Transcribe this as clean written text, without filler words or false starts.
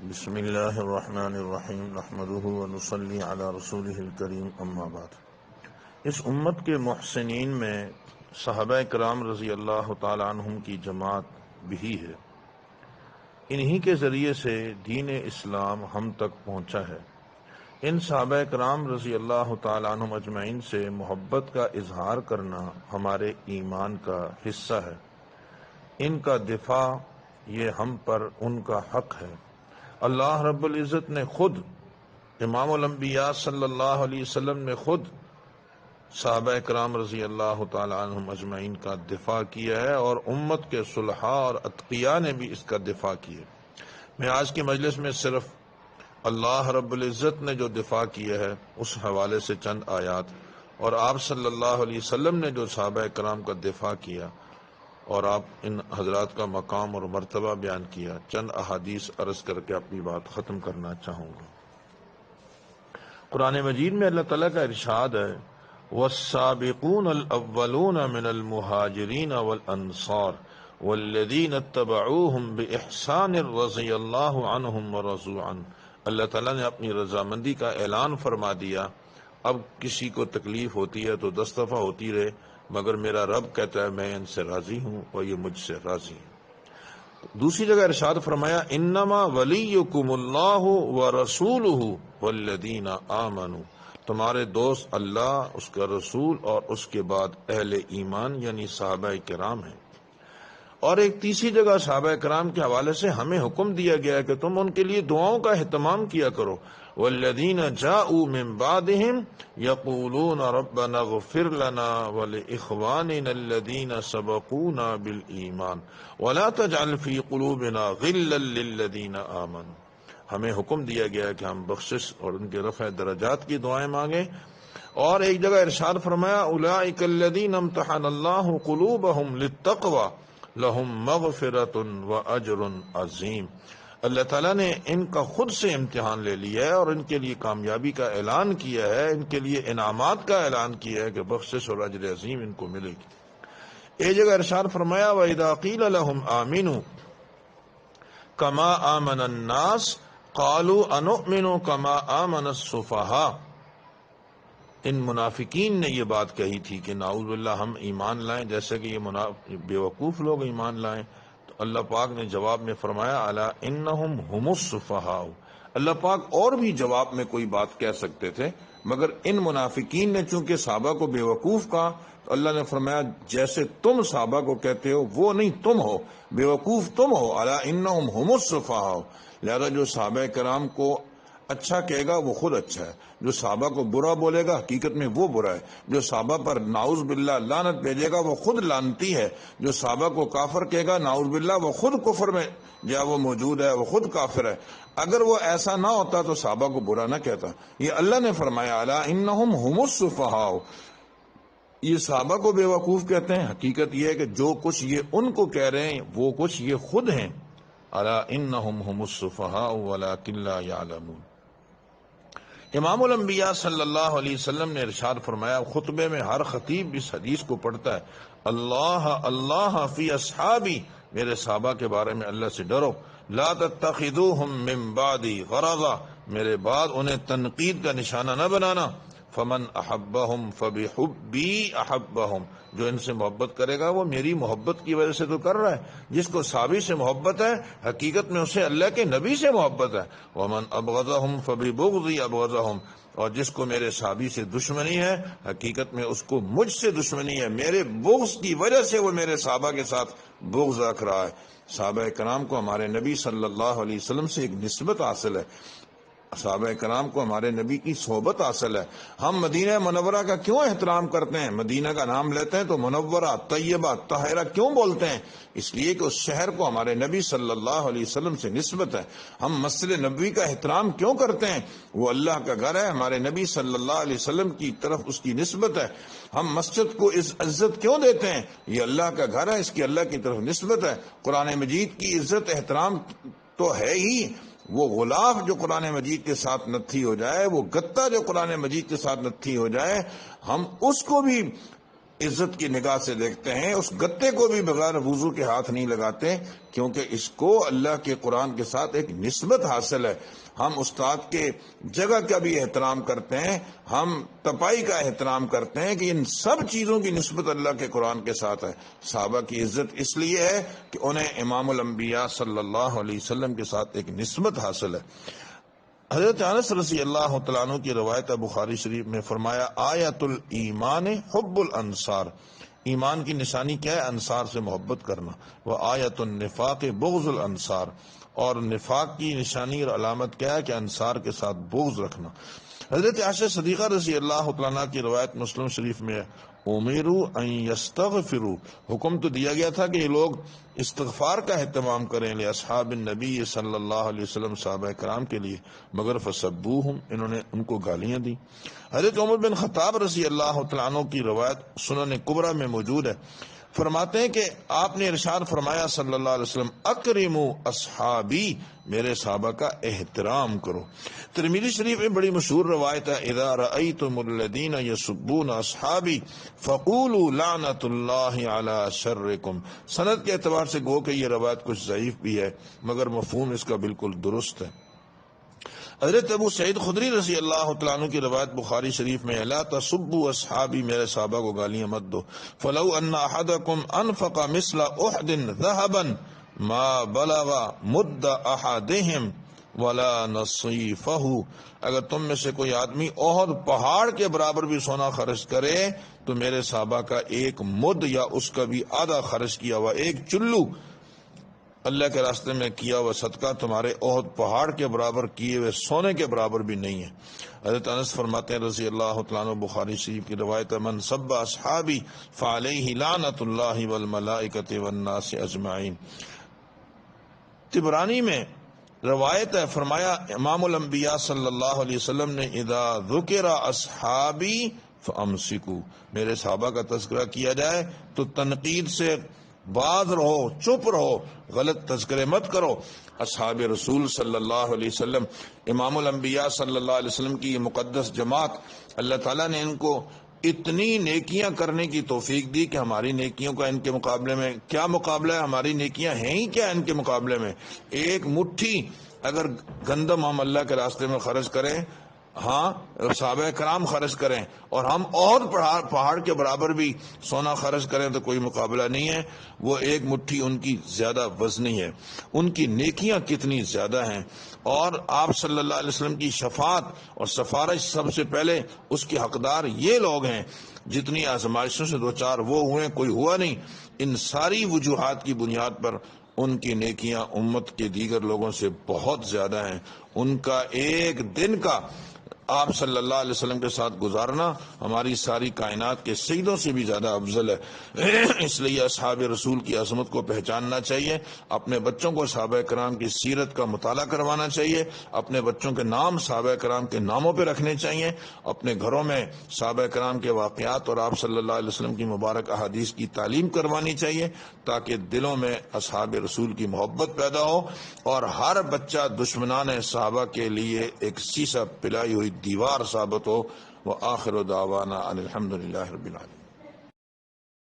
بسم اللہ الرحمن الرحیم نحمده ونصلی علی رسولہ الکریم اما بعد۔ اس امت کے محسنین میں صحابہ کرام رضی اللہ تعالی عنہم کی جماعت بھی ہے۔ انہی کے ذریعے سے دین اسلام ہم تک پہنچا ہے۔ ان صحابہ کرام رضی اللہ تعالی عنہم اجمعین سے محبت کا اظہار کرنا ہمارے ایمان کا حصہ ہے۔ ان کا دفاع یہ ہم پر ان کا حق ہے۔ اللہ رب العزت نے خود، امام الانبیاء صلی اللہ علیہ وسلم نے خود صحابہ کرام رضی اللہ تعالی عنہم اجمعین کا دفاع کیا ہے، اور امت کے صلحاء اور اتقیاء نے بھی اس کا دفاع کیا۔ میں آج کی مجلس میں صرف اللہ رب العزت نے جو دفاع کیا ہے اس حوالے سے چند آیات، اور آپ صلی اللہ علیہ وسلم نے جو صحابہ کرام کا دفاع کیا اور آپ ان حضرات کا مقام اور مرتبہ بیان کیا، چند احادیث عرض کر کے اپنی بات ختم کرنا چاہوں گا۔ قرآن مجید میں اللہ تعالیٰ کا ارشاد ہے، وَالسَّابِقُونَ الْأَوَّلُونَ مِنَ الْمُهَاجِرِينَ وَالْأَنصَارِ وَالَّذِينَ اتَّبَعُوهُمْ بِإِحْسَانٍ رَضِيَ اللَّهُ عَنْهُمْ وَرَضُوا عَنْهُ۔ اللہ تعالیٰ نے اپنی رضامندی کا اعلان فرما دیا۔ اب کسی کو تکلیف ہوتی ہے تو 10 دفعہ ہوتی رہے، مگر میرا رب کہتا ہے میں ان سے راضی ہوں اور یہ مجھ سے راضی ہیں۔ دوسری جگہ ارشاد فرمایا، انما ولیکم اللہ ورسولہ والذین آمنوا، تمہارے دوست اللہ، اس کا رسول اور اس کے بعد اہل ایمان یعنی صحابہ کرام ہیں۔ اور ایک تیسری جگہ صحابہ کرام کے حوالے سے ہمیں حکم دیا گیا ہے کہ تم ان کے لیے دعاؤں کا اہتمام کیا کرو۔ والذین جاءوا من بعدهم یقولون ربنا اغفر لنا ولاخواننا الذین سبقونا بالایمان ولا تجعل فی قلوبنا غلا للذین آمنوا۔ ہمیں حکم دیا گیا ہے کہ ہم بخشش اور ان کے رفع درجات کی دعائیں مانگیں۔ اور ایک جگہ ارشاد فرمایا، اولئک الذین امتحن اللہ قلوبهم للتقوی لہم مغفرۃ واجر عظیم۔ اللہ تعالیٰ نے ان کا خود سے امتحان لے لیا ہے اور ان کے لیے کامیابی کا اعلان کیا ہے، ان کے لیے انعامات کا اعلان کیا ہے کہ بخشش اور اجر عظیم ان کو ملے گی۔ ایک جگہ ارشاد فرمایا، وَإِذَا قِيلَ لَهُمْ آمِنُوا كَمَا آمَنَ النَّاسُ قَالُوا أَنُؤْمِنُ كَمَا آمَنَ السُّفَهَاءُ۔ ان منافقین نے یہ بات کہی تھی کہ نعوذ باللہ ہم ایمان لائیں جیسے کہ یہ بیوقوف لوگ ایمان لائیں، تو اللہ پاک نے جواب میں فرمایا، الا انہم هم السفہاء۔ اللہ پاک اور بھی جواب میں کوئی بات کہہ سکتے تھے، مگر ان منافقین نے چونکہ صحابہ کو بیوقوف کہا تو اللہ نے فرمایا جیسے تم صحابہ کو کہتے ہو وہ نہیں، تم ہو بیوقوف، تم ہو، الا انہم هم السفہاء۔ لہذا جو صحابہ کرام کو اچھا کہے گا وہ خود اچھا ہے، جو صحابہ کو برا بولے گا حقیقت میں وہ برا ہے، جو صحابہ پر نعوذ باللہ لعنت بھیجے گا وہ خود لعنتی ہے، جو صحابہ کو کافر کہے گا نعوذ باللہ وہ خود کفر میں جہاں وہ موجود ہے، وہ خود کافر ہے۔ اگر وہ ایسا نہ ہوتا تو صحابہ کو برا نہ کہتا۔ یہ اللہ نے فرمایا، الا انہم هم السفہاء، یہ صحابہ کو بیوقوف کہتے ہیں، حقیقت یہ ہے کہ جو کچھ یہ ان کو کہہ رہے ہیں وہ کچھ یہ خود ہیں۔ الا انہم هم السفہاء ولکن لا یعلمون۔ امام الانبیاء صلی اللہ علیہ وسلم نے ارشاد فرمایا، خطبے میں ہر خطیب اس حدیث کو پڑھتا ہے، اللہ اللہ فی اصحابی، میرے صحابہ کے بارے میں اللہ سے ڈرو، لا تتخذوہم من بعدی غرضا، میرے بعد انہیں تنقید کا نشانہ نہ بنانا، فمن احبہم فبحبی احبہم، جو ان سے محبت کرے گا وہ میری محبت کی وجہ سے تو کر رہا ہے۔ جس کو صحابی سے محبت ہے حقیقت میں اسے اللہ کے نبی سے محبت ہے۔ ومن ابغضہم فببغضی ابغضہم، اور جس کو میرے صحابی سے دشمنی ہے حقیقت میں اس کو مجھ سے دشمنی ہے، میرے بغض کی وجہ سے وہ میرے صحابہ کے ساتھ بغض رکھ رہا ہے۔ صحابہ کرام کو ہمارے نبی صلی اللہ علیہ وسلم سے ایک نسبت حاصل ہے، صحابہ کرام کو ہمارے نبی کی صحبت حاصل ہے۔ ہم مدینہ منورہ کا کیوں احترام کرتے ہیں؟ مدینہ کا نام لیتے ہیں تو منورہ، طیبہ، طاہرہ کیوں بولتے ہیں؟ اس لیے کہ اس شہر کو ہمارے نبی صلی اللہ علیہ وسلم سے نسبت ہے۔ ہم مسجد نبوی کا احترام کیوں کرتے ہیں؟ وہ اللہ کا گھر ہے، ہمارے نبی صلی اللہ علیہ وسلم کی طرف اس کی نسبت ہے۔ ہم مسجد کو اس عزت کیوں دیتے ہیں؟ یہ اللہ کا گھر ہے، اس کی اللہ کی طرف نسبت ہے۔ قرآن مجید کی عزت احترام تو ہے ہی، وہ غلاف جو قرآن مجید کے ساتھ نتھی ہو جائے، وہ گتہ جو قرآن مجید کے ساتھ نتھی ہو جائے، ہم اس کو بھی عزت کی نگاہ سے دیکھتے ہیں، اس گتے کو بھی بغیر وضو کے ہاتھ نہیں لگاتے، کیونکہ اس کو اللہ کے قرآن کے ساتھ ایک نسبت حاصل ہے۔ ہم استاد کے جگہ کا بھی احترام کرتے ہیں، ہم تپائی کا احترام کرتے ہیں، کہ ان سب چیزوں کی نسبت اللہ کے قرآن کے ساتھ ہے۔ صحابہ کی عزت اس لیے ہے کہ انہیں امام الانبیاء صلی اللہ علیہ وسلم کے ساتھ ایک نسبت حاصل ہے۔ حضرت انس رضی اللہ تعالیٰ عنہ کی روایت بخاری شریف میں فرمایا، آیت الایمان حب الانصار، ایمان کی نشانی کیا ہے؟ انصار سے محبت کرنا۔ وہ آیت النفاق بغض الانصار، اور نفاق کی نشانی اور علامت کیا ہے؟ کہ انصار کے ساتھ بغض رکھنا۔ حضرت عائشہ صدیقہ رضی اللہ تعالیٰ عنہ کی روایت مسلم شریف میں، امروا ان یستغفروا، حکم تو دیا گیا تھا کہ یہ لوگ استغفار کا اہتمام کریں لاصحاب النبی صلی اللہ علیہ وسلم، صحابہ کرام کے لیے، مگر فسبوہم، انہوں نے ان کو گالیاں دی۔ حضرت عمر بن خطاب رضی اللہ تعالیٰ عنہ کی روایت سنن کبریٰ میں موجود ہے، فرماتے ہیں کہ آپ نے ارشاد فرمایا صلی اللہ علیہ وسلم، اکرموا اصحابی، میرے صحابہ کا احترام کرو۔ ترمذی شریف میں بڑی مشہور روایت ہے، اذا رأیتم الذین یسبون اصحابی فقولوا لعنت اللہ علی شرکم۔ سند کے اعتبار سے گو کہ یہ روایت کچھ ضعیف بھی ہے، مگر مفہوم اس کا بالکل درست ہے۔ حضرت ابو سعید خدری رضی اللہ تعالیٰ عنہ کی روایت بخاری شریف میں، لا تسبوا اصحابی، میرے صحابہ کو گالیاں مت دو، فلو ان احدکم انفق مثل احد ذهبا ما بلغ مد احدهم ولا نصیفہ، اگر تم میں سے کوئی آدمی احد پہاڑ کے برابر بھی سونا خرچ کرے تو میرے صحابہ کا ایک مد یا اس کا بھی آدھا خرچ کیا ہوا ایک چلو اللہ کے راستے میں کیا ہوا صدقہ تمہارے احد پہاڑ کے برابر کیے ہوئے سونے کے برابر بھی نہیں ہے۔ حضرت انس فرماتے ہیں رضی اللہ تعالیٰ عنہ، بخاری شریف کی روایت، من سب اصحابی فعلیہ لعنت اللہ والملائکۃ والناس اجمعین۔ طبرانی میں روایت ہے، فرمایا امام الانبیاء صلی اللہ علیہ وسلم نے، اذا ذکر اصحابی فامسکوا، میرے صحابہ کا تذکرہ کیا جائے تو تنقید سے باز رہو، چپ رہو، غلط تذکرے مت کرو۔ اصحاب رسول صلی اللہ علیہ وسلم، امام الانبیاء صلی اللہ علیہ وسلم کی یہ مقدس جماعت، اللہ تعالیٰ نے ان کو اتنی نیکیاں کرنے کی توفیق دی کہ ہماری نیکیوں کا ان کے مقابلے میں کیا مقابلہ ہے؟ ہماری نیکیاں ہیں ہی کیا ان کے مقابلے میں؟ ایک مٹھی اگر گندم ہم اللہ کے راستے میں خرچ کریں، ہاں صحابہ کرام خرچ کریں، اور ہم اور پہاڑ کے برابر بھی سونا خرچ کریں تو کوئی مقابلہ نہیں ہے۔ وہ ایک مٹھی ان کی زیادہ وزنی ہے، ان کی نیکیاں کتنی زیادہ ہیں، اور آپ صلی اللہ علیہ وسلم کی شفاعت اور سفارش سب سے پہلے اس کے حقدار یہ لوگ ہیں۔ جتنی آزمائشوں سے دوچار وہ ہوئے، کوئی ہوا نہیں، ان ساری وجوہات کی بنیاد پر ان کی نیکیاں امت کے دیگر لوگوں سے بہت زیادہ ہیں۔ ان کا ایک دن کا آپ صلی اللہ علیہ وسلم کے ساتھ گزارنا ہماری ساری کائنات کے سجدوں سے بھی زیادہ افضل ہے۔ اس لیے اصحاب رسول کی عظمت کو پہچاننا چاہیے، اپنے بچوں کو صحابہ کرام کی سیرت کا مطالعہ کروانا چاہیے، اپنے بچوں کے نام صحابہ کرام کے ناموں پہ رکھنے چاہیے، اپنے گھروں میں صحابہ کرام کے واقعات اور آپ صلی اللہ علیہ وسلم کی مبارک احادیث کی تعلیم کروانی چاہیے، تاکہ دلوں میں اصحاب رسول کی محبت پیدا ہو، اور ہر بچہ دشمنان صحابہ کے لیے ایک سیسا پلائی ہوئی دیوار ثابت ہو۔ وآخر دعوانا ان الحمد للہ رب العالمین۔